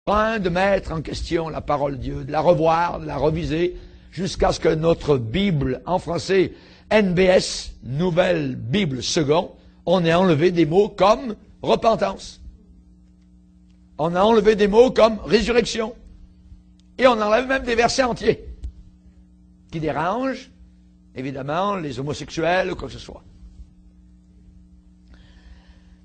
train de mettre en question la parole de Dieu, de la revoir, de la reviser, jusqu'à ce que notre Bible en français, NBS, Nouvelle Bible Second, on ait enlevé des mots comme repentance. On a enlevé des mots comme résurrection. Et on enlève même des versets entiers qui dérangent, évidemment, les homosexuels ou quoi que ce soit.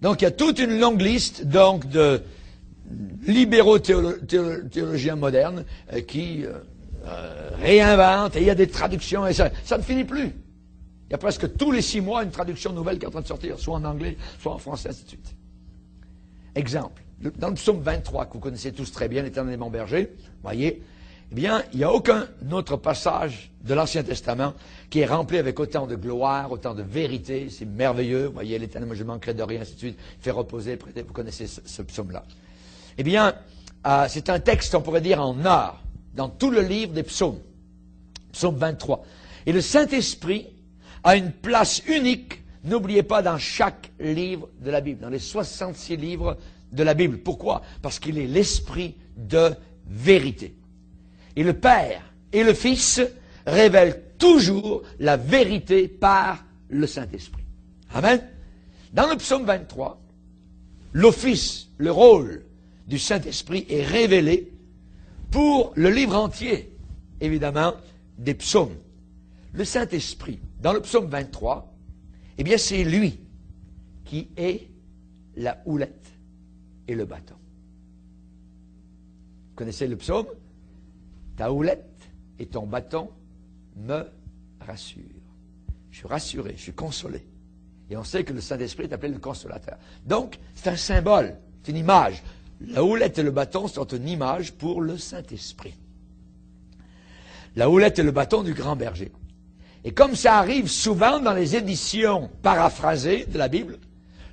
Donc il y a toute une longue liste donc, de libéraux théologiens modernes qui réinventent, et il y a des traductions, et ça ne finit plus. Il y a presque tous les 6 mois une traduction nouvelle qui est en train de sortir, soit en anglais, soit en français, ainsi de suite. Exemple, dans le psaume 23, que vous connaissez tous très bien, l'Éternel est mon berger, voyez, eh bien, il n'y a aucun autre passage de l'Ancien Testament qui est rempli avec autant de gloire, autant de vérité, c'est merveilleux, vous voyez, l'Éternel, moi je ne manquerai de rien, ainsi de suite, fait reposer, vous connaissez ce psaume-là. Eh bien, c'est un texte, on pourrait dire, en or, dans tout le livre des psaumes, psaume 23. Et le Saint-Esprit a une place unique, n'oubliez pas, dans chaque livre de la Bible, dans les 66 livres de la Bible. Pourquoi? Parce qu'il est l'Esprit de vérité. Et le Père et le Fils révèlent toujours la vérité par le Saint-Esprit. Amen. Dans le psaume 23, l'office, le rôle du Saint-Esprit est révélé pour le livre entier, évidemment, des psaumes. Le Saint-Esprit, dans le psaume 23, eh bien, c'est lui qui est la houlette et le bâton. Vous connaissez le psaume? Ta houlette et ton bâton me rassurent. Je suis rassuré, je suis consolé. Et on sait que le Saint-Esprit est appelé le consolateur. Donc, c'est un symbole, c'est une image. La houlette et le bâton sont une image pour le Saint-Esprit. La houlette et le bâton du grand berger. Et comme ça arrive souvent dans les éditions paraphrasées de la Bible,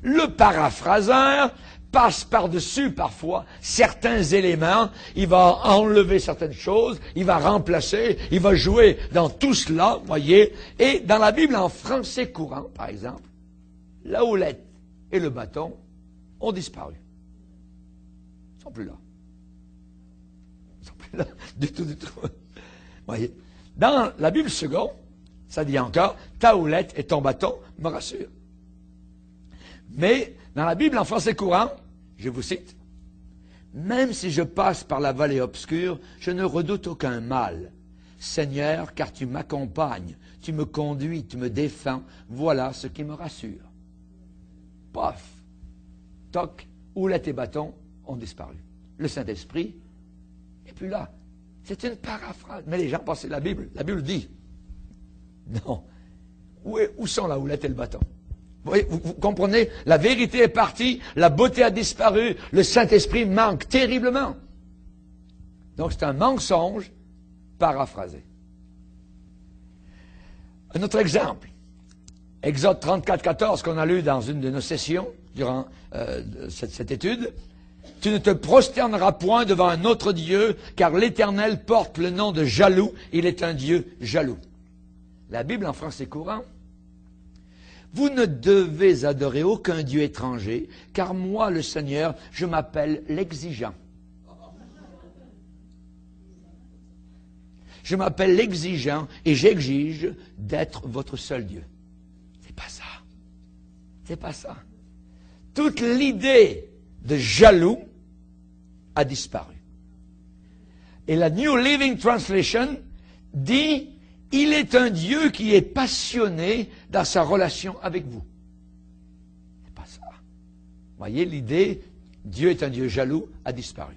le paraphraseur passe par-dessus parfois certains éléments, il va enlever certaines choses, il va remplacer, il va jouer dans tout cela, voyez. Et dans la Bible en français courant, par exemple, la houlette et le bâton ont disparu. Ils ne sont plus là. Ils ne sont plus là du tout, du tout. Voyez. Dans la Bible seconde, ça dit encore, ta houlette et ton bâton me rassurent. Mais dans la Bible en français courant, je vous cite, même si je passe par la vallée obscure, je ne redoute aucun mal. Seigneur, car tu m'accompagnes, tu me conduis, tu me défends, voilà ce qui me rassure. Paf, toc, houlette et bâton ont disparu. Le Saint-Esprit n'est plus là. C'est une paraphrase. Mais les gens pensent la Bible. La Bible dit. Non. Où sont la houlette et le bâton? Vous voyez, vous comprenez? La vérité est partie, la beauté a disparu, le Saint-Esprit manque terriblement. Donc c'est un mensonge paraphrasé. Un autre exemple. Exode 34, 14, qu'on a lu dans une de nos sessions, durant cette étude. Tu ne te prosterneras point devant un autre Dieu, car l'Éternel porte le nom de jaloux, il est un Dieu jaloux. La Bible en français courant. Vous ne devez adorer aucun Dieu étranger, car moi, le Seigneur, je m'appelle l'exigeant. Je m'appelle l'exigeant et j'exige d'être votre seul Dieu. C'est pas ça. C'est pas ça. Toute l'idée de jaloux a disparu. Et la New Living Translation dit, il est un Dieu qui est passionné dans sa relation avec vous. C'est pas ça. Voyez, l'idée, Dieu est un Dieu jaloux, a disparu.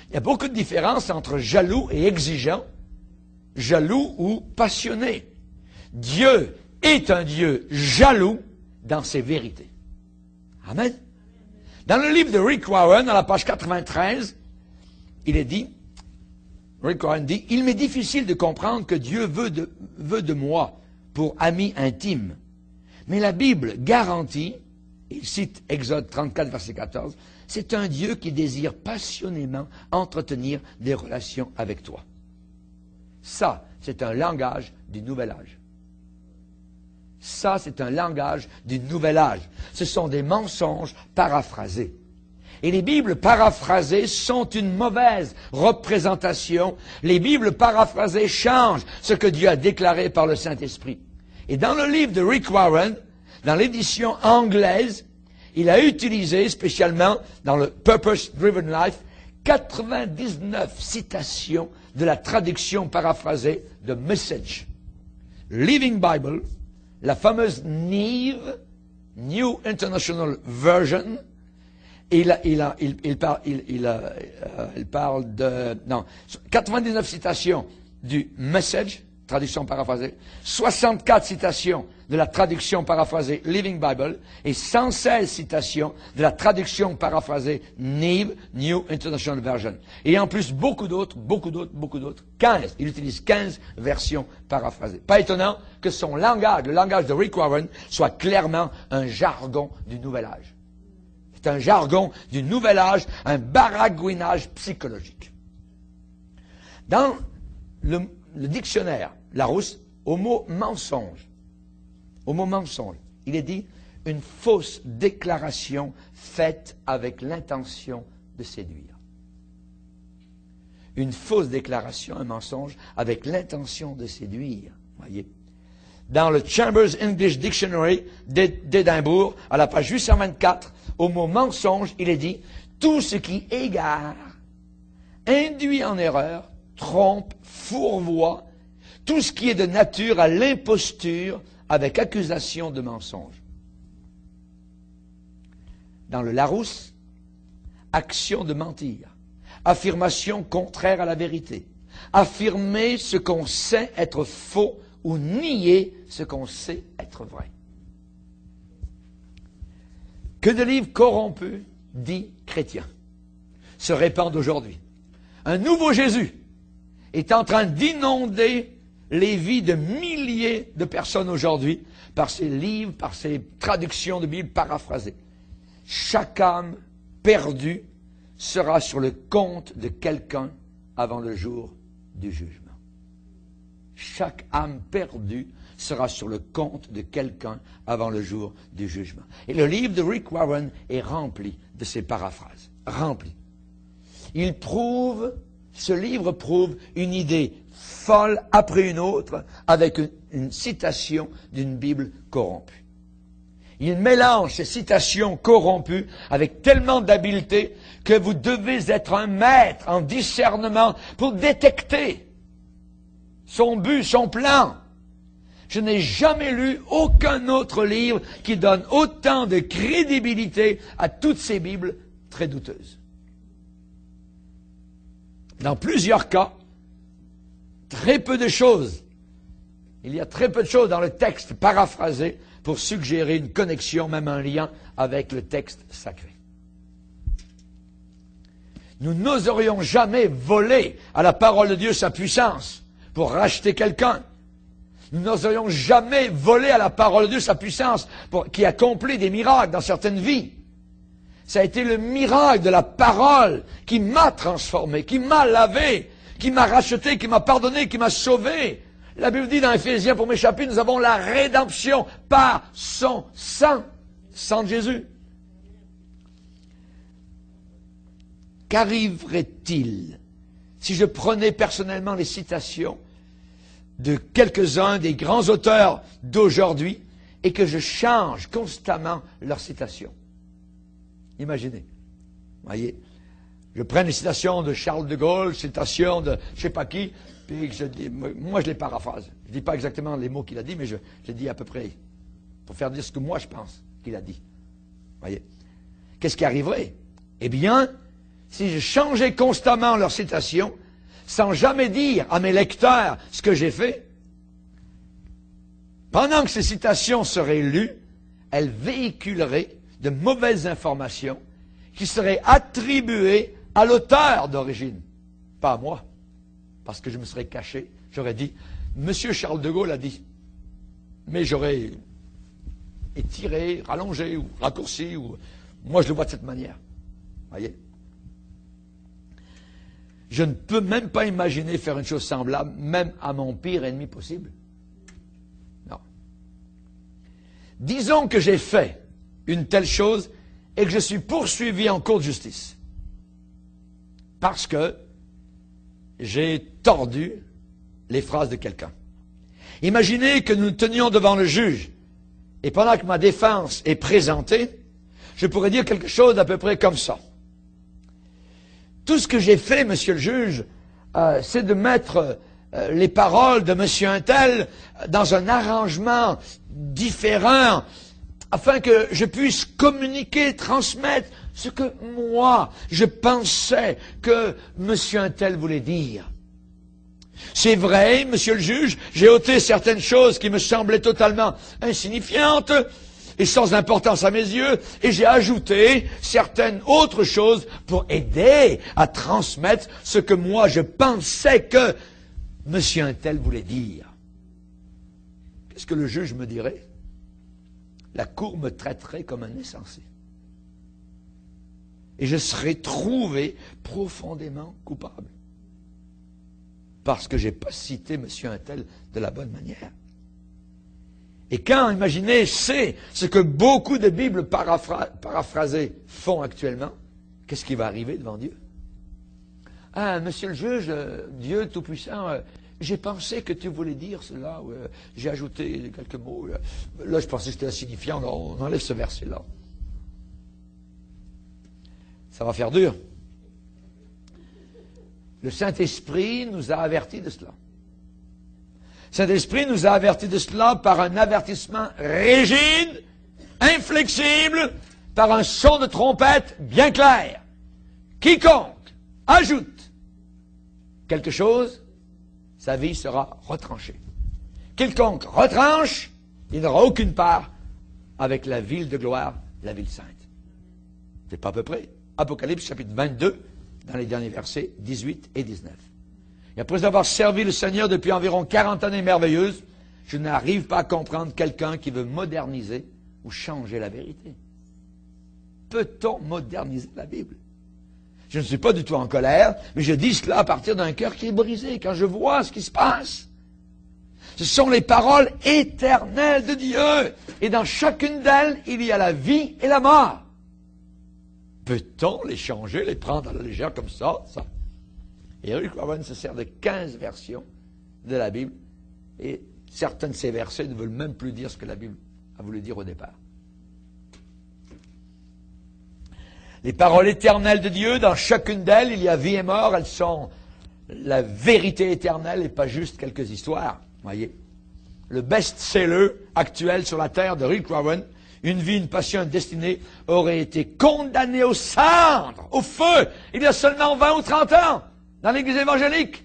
Il y a beaucoup de différences entre jaloux et exigeant, jaloux ou passionné. Dieu est un Dieu jaloux dans ses vérités. Amen. Dans le livre de Rick Warren, à la page 93, il est dit, Rick Warren dit, il m'est difficile de comprendre que Dieu veut de moi pour ami intime. Mais la Bible garantit, il cite Exode 34, verset 14, c'est un Dieu qui désire passionnément entretenir des relations avec toi. Ça, c'est un langage du nouvel âge. Ça, c'est un langage du nouvel âge. Ce sont des mensonges paraphrasés. Et les Bibles paraphrasées sont une mauvaise représentation. Les Bibles paraphrasées changent ce que Dieu a déclaré par le Saint-Esprit. Et dans le livre de Rick Warren, dans l'édition anglaise, il a utilisé, spécialement dans le Purpose Driven Life, 99 citations de la traduction paraphrasée de Message. Living Bible, la fameuse NIV, New International Version, il parle de 99 citations du Message, traduction paraphrasée, 64 citations de la traduction paraphrasée Living Bible et 116 citations de la traduction paraphrasée NIV, New International Version. Et en plus, beaucoup d'autres, 15. Il utilise 15 versions paraphrasées. Pas étonnant que son langage, le langage de Rick Warren, soit clairement un jargon du Nouvel Âge. C'est un jargon du Nouvel Âge, un baragouinage psychologique. Dans le dictionnaire Larousse, au mot mensonge, il est dit une fausse déclaration faite avec l'intention de séduire. Une fausse déclaration, un mensonge, avec l'intention de séduire. Voyez. Dans le Chambers English Dictionary d'Édimbourg, à la page 824, au mot mensonge, il est dit tout ce qui égare, induit en erreur, trompe, fourvoie, tout ce qui est de nature à l'imposture avec accusation de mensonge. Dans le Larousse, action de mentir, affirmation contraire à la vérité, affirmer ce qu'on sait être faux ou nier ce qu'on sait être vrai. Que de livres corrompus, dits chrétiens, se répandent aujourd'hui. Un nouveau Jésus est en train d'inonder les vies de milliers de personnes aujourd'hui par ces livres, par ces traductions de Bible paraphrasées. Chaque âme perdue sera sur le compte de quelqu'un avant le jour du jugement. Chaque âme perdue sera sur le compte de quelqu'un avant le jour du jugement. Et le livre de Rick Warren est rempli de ces paraphrases. Rempli. Ce livre prouve une idée folle après une autre avec une citation d'une Bible corrompue. Il mélange ces citations corrompues avec tellement d'habileté que vous devez être un maître en discernement pour détecter son but, son plan. Je n'ai jamais lu aucun autre livre qui donne autant de crédibilité à toutes ces Bibles très douteuses. Dans plusieurs cas, très peu de choses. Il y a très peu de choses dans le texte paraphrasé pour suggérer une connexion, même un lien avec le texte sacré. Nous n'oserions jamais voler à la parole de Dieu sa puissance pour racheter quelqu'un. Nous n'oserions jamais voler à la parole de Dieu sa puissance qui accomplit des miracles dans certaines vies. Ça a été le miracle de la parole qui m'a transformé, qui m'a lavé, qui m'a racheté, qui m'a pardonné, qui m'a sauvé. La Bible dit dans Éphésiens, pour m'échapper, nous avons la rédemption par son sang, sang de Jésus. Qu'arriverait-il si je prenais personnellement les citations de quelques-uns des grands auteurs d'aujourd'hui et que je change constamment leurs citations? Imaginez, voyez, je prends les citations de Charles de Gaulle, citations de je ne sais pas qui, puis moi je les paraphrase. Je ne dis pas exactement les mots qu'il a dit, mais je dis à peu près, pour faire dire ce que moi je pense qu'il a dit. Voyez, qu'est-ce qui arriverait? Eh bien, si je changeais constamment leurs citations, sans jamais dire à mes lecteurs ce que j'ai fait, pendant que ces citations seraient lues, elles véhiculeraient de mauvaises informations qui seraient attribuées à l'auteur d'origine, pas à moi, parce que je me serais caché, j'aurais dit, Monsieur Charles de Gaulle a dit, mais j'aurais étiré, rallongé ou raccourci, ou moi je le vois de cette manière. Voyez? Je ne peux même pas imaginer faire une chose semblable, même à mon pire ennemi possible. Non. Disons que j'ai fait une telle chose et que je suis poursuivi en cour de justice parce que j'ai tordu les phrases de quelqu'un. Imaginez que nous nous tenions devant le juge et pendant que ma défense est présentée, je pourrais dire quelque chose d'à peu près comme ça. Tout ce que j'ai fait, monsieur le juge, c'est de mettre les paroles de monsieur Untel dans un arrangement différent afin que je puisse communiquer, transmettre ce que moi, je pensais que monsieur Untel voulait dire. C'est vrai, monsieur le juge, j'ai ôté certaines choses qui me semblaient totalement insignifiantes et sans importance à mes yeux, et j'ai ajouté certaines autres choses pour aider à transmettre ce que moi je pensais que monsieur Untel voulait dire. Qu'est-ce que le juge me dirait? La cour me traiterait comme un insensé. Et je serais trouvé profondément coupable. Parce que je n'ai pas cité monsieur Untel de la bonne manière. Et quand, imaginez, c'est ce que beaucoup de Bibles paraphrasées font actuellement, qu'est-ce qui va arriver devant Dieu? Ah, monsieur le juge, Dieu Tout-Puissant, j'ai pensé que tu voulais dire cela, j'ai ajouté quelques mots, là je pensais que c'était insignifiant, on enlève ce verset-là. Ça va faire dur. Le Saint-Esprit nous a avertis de cela. Le Saint-Esprit nous a avertis de cela par un avertissement rigide, inflexible, par un son de trompette bien clair. Quiconque ajoute quelque chose, sa vie sera retranchée. Quiconque retranche, il n'aura aucune part avec la ville de gloire, la ville sainte. C'est pas à peu près. Apocalypse chapitre 22, dans les derniers versets 18 et 19. Et après avoir servi le Seigneur depuis environ 40 années merveilleuses, je n'arrive pas à comprendre quelqu'un qui veut moderniser ou changer la vérité. Peut-on moderniser la Bible? Je ne suis pas du tout en colère, mais je dis cela à partir d'un cœur qui est brisé, quand je vois ce qui se passe. Ce sont les paroles éternelles de Dieu, et dans chacune d'elles, il y a la vie et la mort. Peut-on les changer, les prendre à la légère comme ça? Et Rick Warren se sert de 15 versions de la Bible, et certains de ces versets ne veulent même plus dire ce que la Bible a voulu dire au départ. Les paroles éternelles de Dieu, dans chacune d'elles, il y a vie et mort, elles sont la vérité éternelle et pas juste quelques histoires. Voyez, le best-seller actuel sur la terre de Rick Warren, Une vie, une passion, une destinée, aurait été condamné aux cendres, au feu, il y a seulement 20 ou 30 ans, dans l'église évangélique.